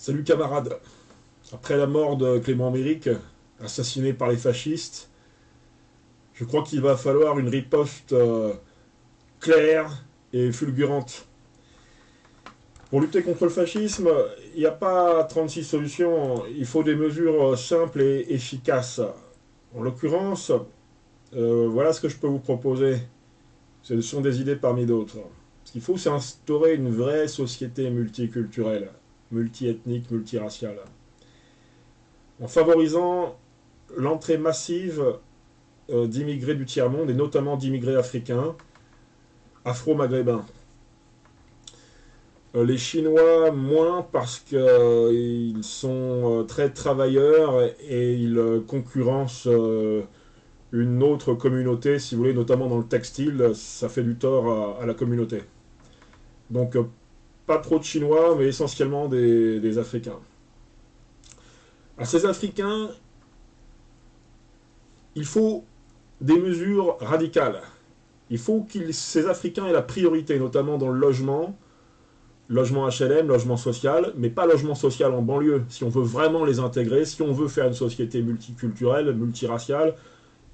Salut camarades. Après la mort de Clément Méric, assassiné par les fascistes, je crois qu'il va falloir une riposte claire et fulgurante. Pour lutter contre le fascisme, il n'y a pas 36 solutions, il faut des mesures simples et efficaces. En l'occurrence, voilà ce que je peux vous proposer. Ce sont des idées parmi d'autres. Ce qu'il faut, c'est instaurer une vraie société multiculturelle, multiethnique, multiraciale, en favorisant l'entrée massive d'immigrés du tiers-monde, et notamment d'immigrés africains, afro-maghrébins. Les Chinois, moins parce qu'ils sont très travailleurs et ils concurrencent une autre communauté, si vous voulez, notamment dans le textile, ça fait du tort à la communauté. Donc, pas trop de Chinois, mais essentiellement des Africains. À ces Africains, il faut des mesures radicales. Il faut que ces Africains aient la priorité, notamment dans le logement HLM, logement social, mais pas logement social en banlieue. Si on veut vraiment les intégrer, si on veut faire une société multiculturelle, multiraciale,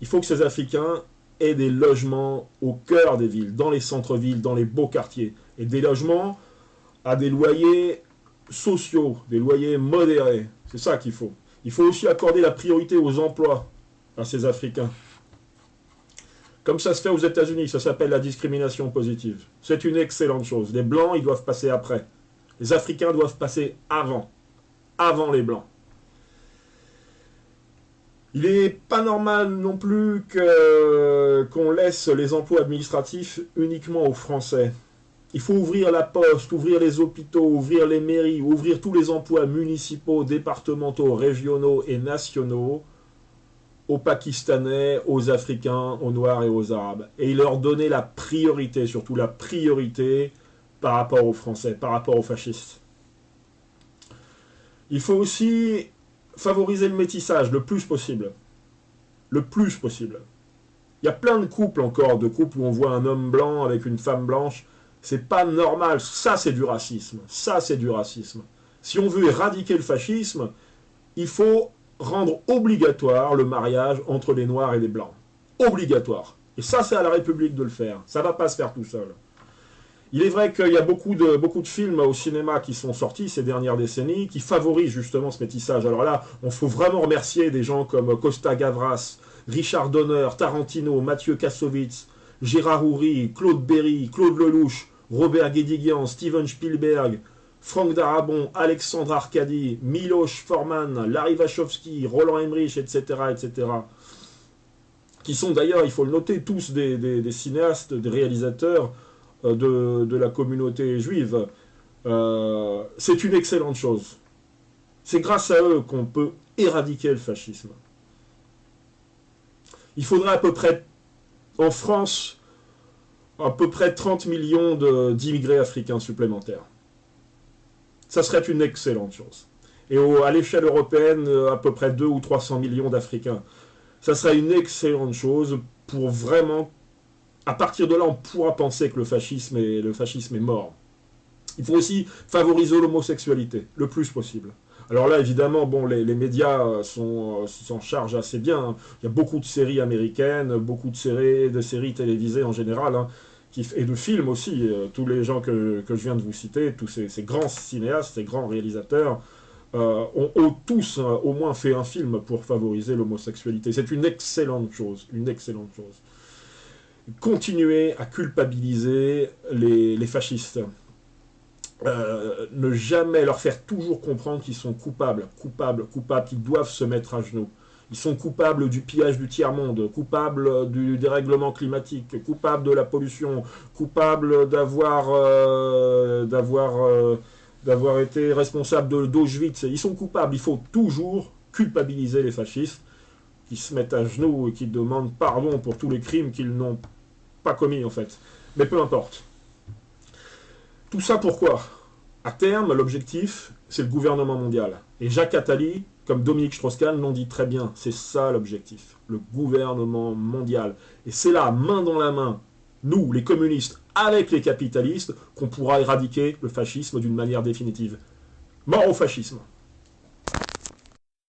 il faut que ces Africains aient des logements au cœur des villes, dans les centres-villes, dans les beaux quartiers, et des logements à des loyers sociaux, des loyers modérés. C'est ça qu'il faut. Il faut aussi accorder la priorité aux emplois à ces Africains. Comme ça se fait aux États-Unis, ça s'appelle la discrimination positive. C'est une excellente chose. Les Blancs, ils doivent passer après. Les Africains doivent passer avant les Blancs. Il n'est pas normal non plus qu'on laisse les emplois administratifs uniquement aux Français. Il faut ouvrir la poste, ouvrir les hôpitaux, ouvrir les mairies, ouvrir tous les emplois municipaux, départementaux, régionaux et nationaux aux Pakistanais, aux Africains, aux Noirs et aux Arabes. Et leur donner la priorité, surtout la priorité par rapport aux Français, par rapport aux fascistes. Il faut aussi favoriser le métissage le plus possible. Le plus possible. Il y a plein de couples encore, de couples où on voit un homme blanc avec une femme blanche. C'est pas normal. Ça, c'est du racisme. Ça, c'est du racisme. Si on veut éradiquer le fascisme, il faut rendre obligatoire le mariage entre les Noirs et les Blancs. Obligatoire. Et ça, c'est à la République de le faire. Ça ne va pas se faire tout seul. Il est vrai qu'il y a beaucoup de films au cinéma qui sont sortis ces dernières décennies qui favorisent justement ce métissage. Alors là, on faut vraiment remercier des gens comme Costa Gavras, Richard Donner, Tarantino, Mathieu Kassovitz, Gérard Houry, Claude Berry, Claude Lelouch, Robert Guédiguian, Steven Spielberg, Franck Darabon, Alexandre Arcadi, Miloš Forman, Larry Wachowski, Roland Emmerich, etc., etc., qui sont d'ailleurs, il faut le noter, tous des cinéastes, des réalisateurs de la communauté juive. C'est une excellente chose. C'est grâce à eux qu'on peut éradiquer le fascisme. Il faudrait à peu près, en France, à peu près 30 millions d'immigrés africains supplémentaires. Ça serait une excellente chose. Et à l'échelle européenne, à peu près 200 ou 300 millions d'Africains. Ça serait une excellente chose pour vraiment... À partir de là, on pourra penser que le fascisme est mort. Il faut aussi favoriser l'homosexualité, le plus possible. Alors là, évidemment, bon, les médias s'en chargent assez bien. Hein. Il y a beaucoup de séries américaines, beaucoup de séries télévisées en général, hein, et de films aussi. Tous les gens que je viens de vous citer, tous ces grands cinéastes, ces grands réalisateurs, ont tous au moins fait un film pour favoriser l'homosexualité. C'est une excellente chose, une excellente chose. Continuer à culpabiliser les fascistes. Ne jamais leur faire toujours comprendre qu'ils sont coupables, qu'ils doivent se mettre à genoux. Ils sont coupables du pillage du tiers-monde, coupables du dérèglement climatique, coupables de la pollution, coupables d'avoir été responsables d'Auschwitz. Ils sont coupables. Il faut toujours culpabiliser les fascistes qui se mettent à genoux et qui demandent pardon pour tous les crimes qu'ils n'ont pas commis en fait. Mais peu importe. Tout ça pourquoi? À terme, l'objectif, c'est le gouvernement mondial. Et Jacques Attali, comme Dominique Strauss-Kahn l'ont dit très bien, c'est ça l'objectif, le gouvernement mondial. Et c'est là, main dans la main, nous, les communistes, avec les capitalistes, qu'on pourra éradiquer le fascisme d'une manière définitive. Mort au fascisme.